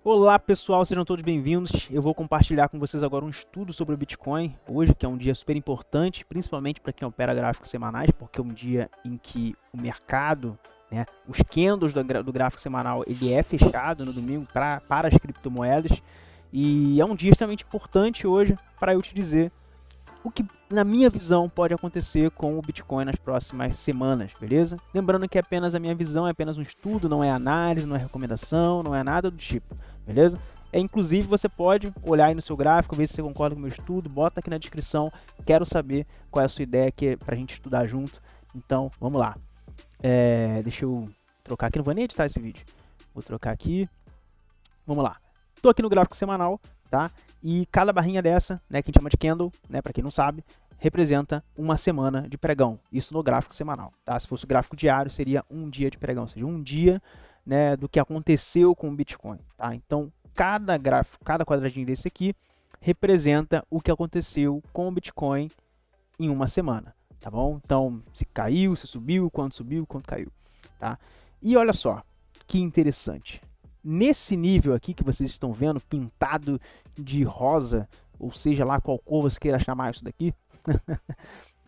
Olá pessoal, sejam todos bem-vindos. Eu vou compartilhar com vocês agora um estudo sobre o Bitcoin, hoje que é um dia super importante, principalmente para quem opera gráficos semanais, porque é um dia em que o mercado, os candles do gráfico semanal, ele é fechado no domingo para as criptomoedas, e é um dia extremamente importante hoje para eu te dizer o que, na minha visão, pode acontecer com o Bitcoin nas próximas semanas, beleza? Lembrando que apenas a minha visão é apenas um estudo, não é análise, não é recomendação, não é nada do tipo, beleza? Inclusive, você pode olhar aí no seu gráfico, ver se você concorda com o meu estudo, bota aqui na descrição, quero saber qual é a sua ideia aqui para a gente estudar junto. Então, vamos lá. Deixa eu trocar aqui, não vou nem editar esse vídeo. Vou trocar aqui. Vamos lá. Estou aqui no gráfico semanal, tá? E cada barrinha dessa, que a gente chama de candle, para quem não sabe, representa uma semana de pregão. Isso no gráfico semanal, tá? Se fosse o gráfico diário, seria um dia de pregão, ou seja, um dia, do que aconteceu com o Bitcoin, tá? Então, cada gráfico, cada quadradinho desse aqui representa o que aconteceu com o Bitcoin em uma semana, tá bom? Então, se caiu, se subiu, quanto caiu, tá? E olha só, que interessante. Nesse nível aqui que vocês estão vendo, pintado de rosa, ou seja lá qual cor você queira chamar isso daqui,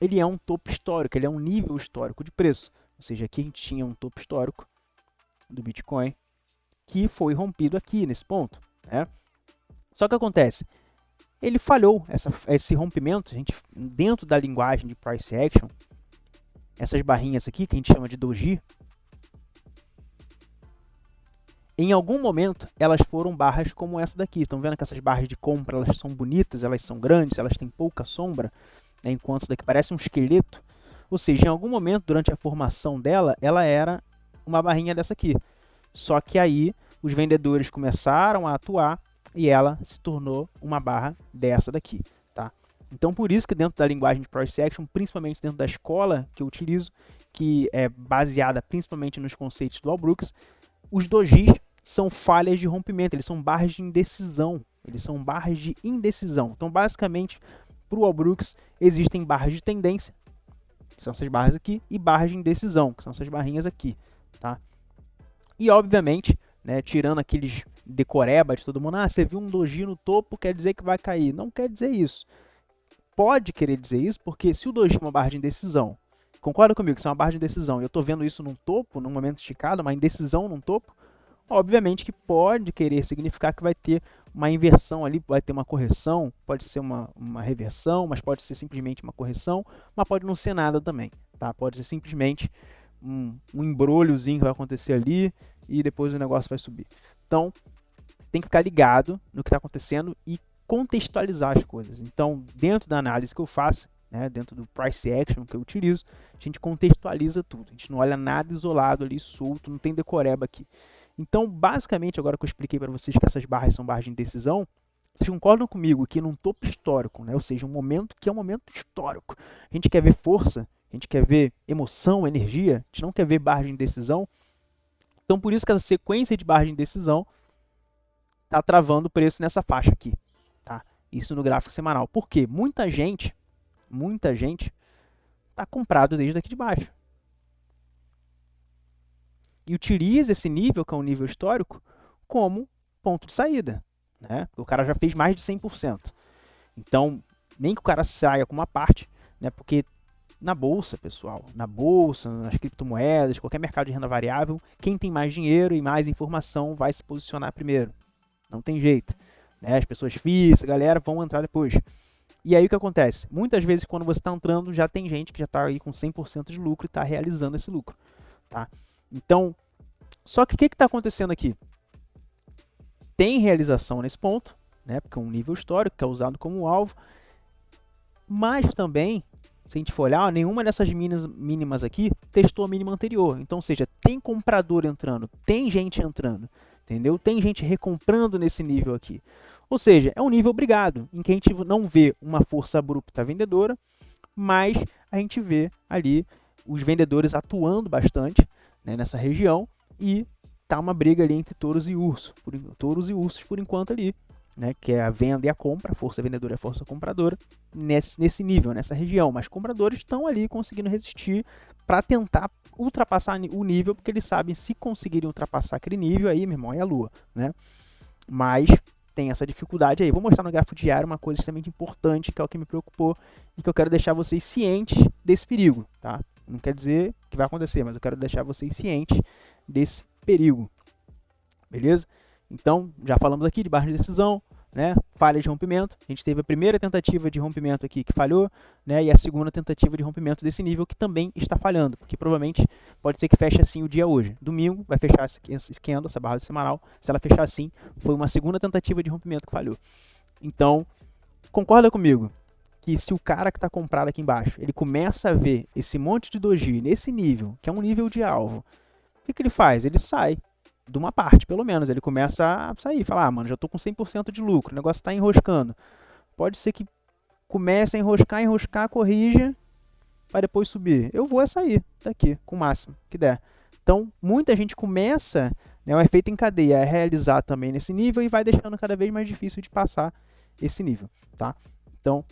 ele é um topo histórico, ele é um nível histórico de preço. Ou seja, aqui a gente tinha um topo histórico do Bitcoin que foi rompido aqui nesse ponto, né? Só que acontece, ele falhou, esse rompimento, dentro da linguagem de price action, essas barrinhas aqui que a gente chama de doji, em algum momento, elas foram barras como essa daqui. Estão vendo que essas barras de compra, elas são bonitas, elas são grandes, elas têm pouca sombra, enquanto isso daqui parece um esqueleto. Ou seja, em algum momento, durante a formação dela, ela era uma barrinha dessa aqui. Só que aí, os vendedores começaram a atuar e ela se tornou uma barra dessa daqui, tá? Então, por isso que dentro da linguagem de price action, principalmente dentro da escola que eu utilizo, que é baseada principalmente nos conceitos do Al Brooks, os dojis são falhas de rompimento, eles são barras de indecisão. Então, basicamente, para o Al Brooks, existem barras de tendência, que são essas barras aqui, e barras de indecisão, que são essas barrinhas aqui, tá? E, obviamente, tirando aqueles decoreba de todo mundo, você viu um doji no topo, quer dizer que vai cair. Não quer dizer isso. Pode querer dizer isso, porque se o doji é uma barra de indecisão, concorda comigo que se é uma barra de indecisão, e eu estou vendo isso num topo, num momento esticado, uma indecisão num topo, obviamente que pode querer significar que vai ter uma inversão ali, vai ter uma correção, pode ser uma reversão, mas pode ser simplesmente uma correção, mas pode não ser nada também, tá? Pode ser simplesmente um embrolhozinho que vai acontecer ali e depois o negócio vai subir. Então, tem que ficar ligado no que está acontecendo e contextualizar as coisas. Então, dentro da análise que eu faço, dentro do price action que eu utilizo, a gente contextualiza tudo. A gente não olha nada isolado ali, solto, não tem decoreba aqui. Então, basicamente, agora que eu expliquei para vocês que essas barras são barras de indecisão, vocês concordam comigo que num topo histórico, ou seja, um momento que é um momento histórico, a gente quer ver força, a gente quer ver emoção, energia, a gente não quer ver barra de indecisão. Então, por isso que essa sequência de barras de indecisão está travando o preço nessa faixa aqui, tá? Isso no gráfico semanal. Por quê? Muita gente está comprado desde aqui de baixo. E utiliza esse nível, que é um nível histórico, como ponto de saída, Porque o cara já fez mais de 100%. Então, nem que o cara saia com uma parte, Porque na bolsa, pessoal, nas criptomoedas, qualquer mercado de renda variável, quem tem mais dinheiro e mais informação vai se posicionar primeiro. Não tem jeito. As pessoas físicas, a galera, vão entrar depois. E aí o que acontece? Muitas vezes, quando você está entrando, já tem gente que já está aí com 100% de lucro e está realizando esse lucro, tá? Então, só que o que está acontecendo aqui? Tem realização nesse ponto, porque é um nível histórico que é usado como alvo, mas também, se a gente for olhar, nenhuma dessas mínimas aqui testou a mínima anterior. Então, ou seja, tem comprador entrando, tem gente entrando, entendeu? Tem gente recomprando nesse nível aqui. Ou seja, é um nível obrigado, em que a gente não vê uma força abrupta vendedora, mas a gente vê ali os vendedores atuando bastante, nessa região, e tá uma briga ali entre touros e ursos, por enquanto ali, que é a venda e a compra, a força vendedora e a força compradora, nesse nível, nessa região. Mas compradores estão ali conseguindo resistir para tentar ultrapassar o nível, porque eles sabem se conseguirem ultrapassar aquele nível, aí, meu irmão, é a lua, mas tem essa dificuldade aí. Vou mostrar no gráfico diário uma coisa extremamente importante, que é o que me preocupou e que eu quero deixar vocês cientes desse perigo, tá? Não quer dizer que vai acontecer, mas eu quero deixar vocês cientes desse perigo, beleza? Então, já falamos aqui de barra de decisão, né? Falha de rompimento. A gente teve a primeira tentativa de rompimento aqui que falhou, né? E a segunda tentativa de rompimento desse nível que também está falhando, porque provavelmente pode ser que feche assim o dia hoje. Domingo vai fechar esse candle, essa barra semanal. Se ela fechar assim, foi uma segunda tentativa de rompimento que falhou. Então, concorda comigo que se o cara que está comprado aqui embaixo, ele começa a ver esse monte de doji nesse nível, que é um nível de alvo, o que ele faz? Ele sai de uma parte, pelo menos. Ele começa a sair, falar, mano, já estou com 100% de lucro, o negócio está enroscando. Pode ser que comece a enroscar, corrija, para depois subir. Eu vou sair daqui, com o máximo que der. Então, muita gente começa, né, o efeito em cadeia, a realizar também nesse nível e vai deixando cada vez mais difícil de passar esse nível, tá? Então,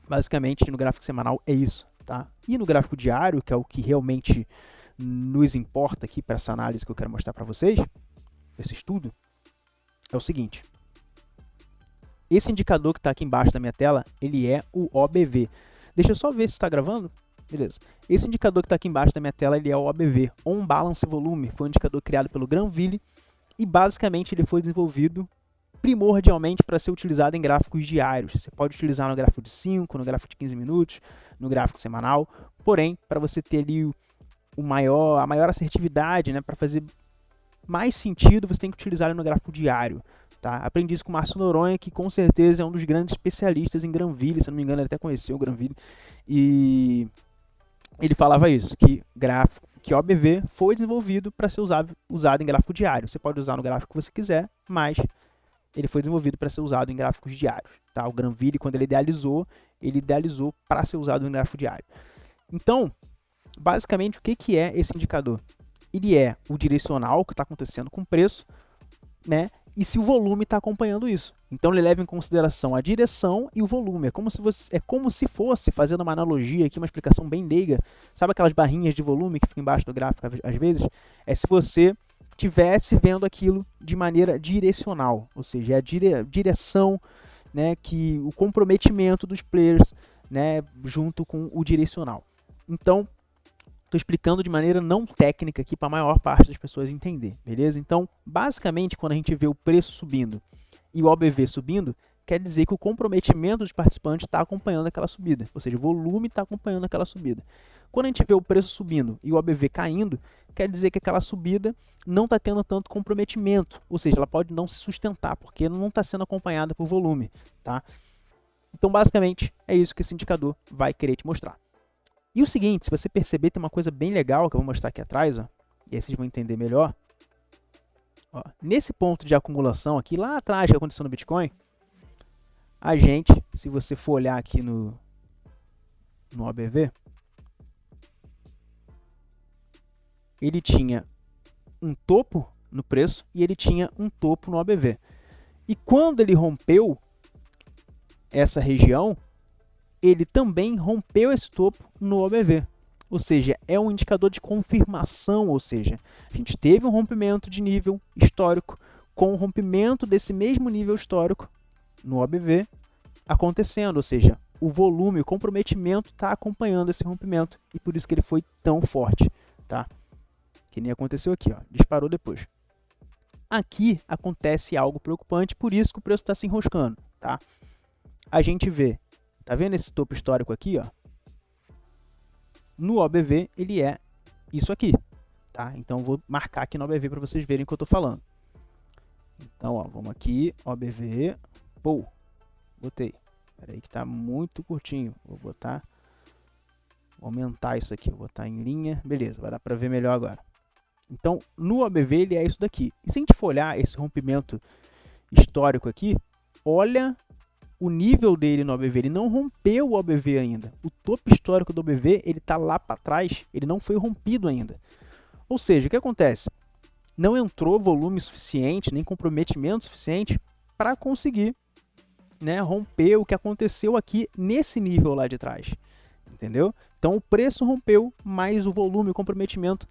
basicamente, no gráfico semanal é isso, tá? E no gráfico diário, que é o que realmente nos importa aqui para essa análise que eu quero mostrar para vocês, esse estudo, é o seguinte. Esse indicador que está aqui embaixo da minha tela, ele é o OBV. Deixa eu só ver se está gravando. Beleza. Esse indicador que está aqui embaixo da minha tela, ele é o OBV, On Balance Volume. Foi um indicador criado pelo Granville e basicamente ele foi desenvolvido primordialmente para ser utilizado em gráficos diários. Você pode utilizar no gráfico de 5, no gráfico de 15 minutos, no gráfico semanal. Porém, para você ter ali a maior assertividade, né, para fazer mais sentido, você tem que utilizar ele no gráfico diário. Tá? Aprendi isso com o Márcio Noronha, que com certeza é um dos grandes especialistas em Granville, se não me engano ele até conheceu o Granville, e ele falava isso, que OBV foi desenvolvido para ser usado em gráfico diário. Você pode usar no gráfico que você quiser, mas ele foi desenvolvido para ser usado em gráficos diários. Tá? O Granville, quando ele idealizou para ser usado em gráfico diário. Então, basicamente, o que é esse indicador? Ele é o direcional que está acontecendo com o preço, né? E se o volume está acompanhando isso. Então, ele leva em consideração a direção e o volume. É como se fosse, fazendo uma analogia aqui, uma explicação bem leiga, sabe aquelas barrinhas de volume que ficam embaixo do gráfico às vezes? É se você estivesse vendo aquilo de maneira direcional, ou seja, é a direção, né, que o comprometimento dos players, né, junto com o direcional. Então, estou explicando de maneira não técnica aqui para a maior parte das pessoas entender, beleza? Então, basicamente, quando a gente vê o preço subindo e o OBV subindo, quer dizer que o comprometimento dos participantes está acompanhando aquela subida, ou seja, o volume está acompanhando aquela subida. Quando a gente vê o preço subindo e o OBV caindo, quer dizer que aquela subida não está tendo tanto comprometimento, ou seja, ela pode não se sustentar, porque não está sendo acompanhada por volume, tá? Então, basicamente, é isso que esse indicador vai querer te mostrar. E o seguinte, se você perceber, tem uma coisa bem legal que eu vou mostrar aqui atrás, ó, e aí vocês vão entender melhor. Ó, nesse ponto de acumulação aqui, lá atrás que aconteceu no Bitcoin, a gente, se você for olhar aqui no OBV, ele tinha um topo no preço e ele tinha um topo no OBV. E quando ele rompeu essa região, ele também rompeu esse topo no OBV. Ou seja, é um indicador de confirmação, ou seja, a gente teve um rompimento de nível histórico com o rompimento desse mesmo nível histórico no OBV acontecendo, ou seja, o volume, o comprometimento está acompanhando esse rompimento e por isso que ele foi tão forte, tá? Que nem aconteceu aqui, ó, disparou depois. Aqui acontece algo preocupante, por isso que o preço está se enroscando, tá? A gente vê, tá vendo esse topo histórico aqui, ó? No OBV, ele é isso aqui, tá? Então, eu vou marcar aqui no OBV para vocês verem o que eu estou falando. Então, ó, vamos aqui, OBV, pô, botei. Espera aí que está muito curtinho, vou aumentar isso aqui, vou botar em linha, beleza, vai dar para ver melhor agora. Então, no OBV, ele é isso daqui. E se a gente for olhar esse rompimento histórico aqui, olha o nível dele no OBV, ele não rompeu o OBV ainda. O topo histórico do OBV, ele está lá para trás, ele não foi rompido ainda. Ou seja, o que acontece? Não entrou volume suficiente, nem comprometimento suficiente para conseguir, né, romper o que aconteceu aqui nesse nível lá de trás. Entendeu? Então, o preço rompeu, mas o volume, o comprometimento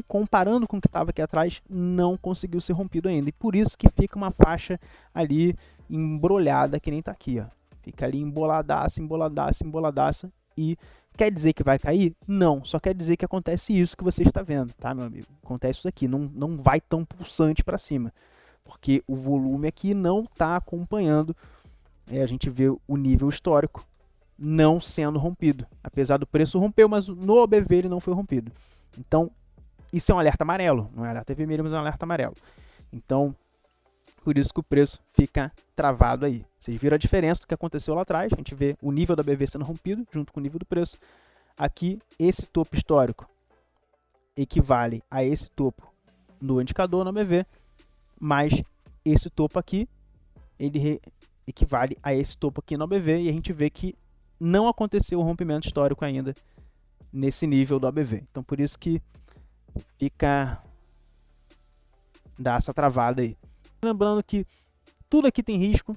comparando com o que estava aqui atrás, não conseguiu ser rompido ainda. E por isso que fica uma faixa ali embrulhada, que nem está aqui, ó. Fica ali emboladaça, emboladaça, emboladaça. E quer dizer que vai cair? Não, só quer dizer que acontece isso que você está vendo, tá, meu amigo? Acontece isso aqui, não vai tão pulsante para cima, porque o volume aqui não está acompanhando, a gente vê o nível histórico não sendo rompido. Apesar do preço rompeu, mas no OBV ele não foi rompido. Então, isso é um alerta amarelo, não é um alerta vermelho, mas é um alerta amarelo. Então, por isso que o preço fica travado aí. Vocês viram a diferença do que aconteceu lá atrás. A gente vê o nível da BV sendo rompido junto com o nível do preço. Aqui, esse topo histórico equivale a esse topo no indicador, no BV, mas esse topo aqui, ele equivale a esse topo aqui no ABV, e a gente vê que não aconteceu o rompimento histórico ainda nesse nível do ABV. Então, por isso que dá essa travada aí. Lembrando que tudo aqui tem risco,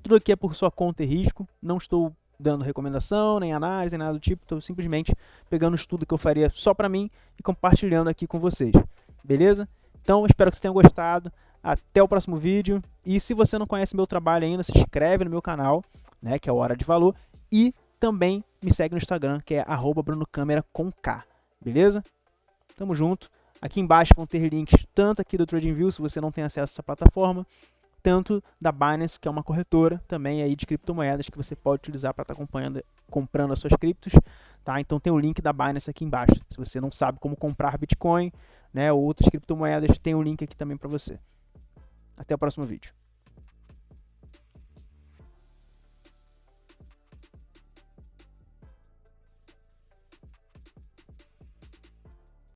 tudo aqui é por sua conta e risco, não estou dando recomendação, nem análise, nem nada do tipo, estou simplesmente pegando o estudo que eu faria só para mim e compartilhando aqui com vocês, beleza? Então, espero que vocês tenham gostado, até o próximo vídeo, e se você não conhece meu trabalho ainda, se inscreve no meu canal, né, que é o Hora de Valor, e também me segue no Instagram, que é @brunocamera com K, beleza? Tamo junto. Aqui embaixo vão ter links tanto aqui do TradingView, se você não tem acesso a essa plataforma, tanto da Binance, que é uma corretora também aí de criptomoedas que você pode utilizar para estar comprando as suas criptos, tá? Então tem o link da Binance aqui embaixo. Se você não sabe como comprar Bitcoin, né, ou outras criptomoedas, tem o link aqui também para você. Até o próximo vídeo.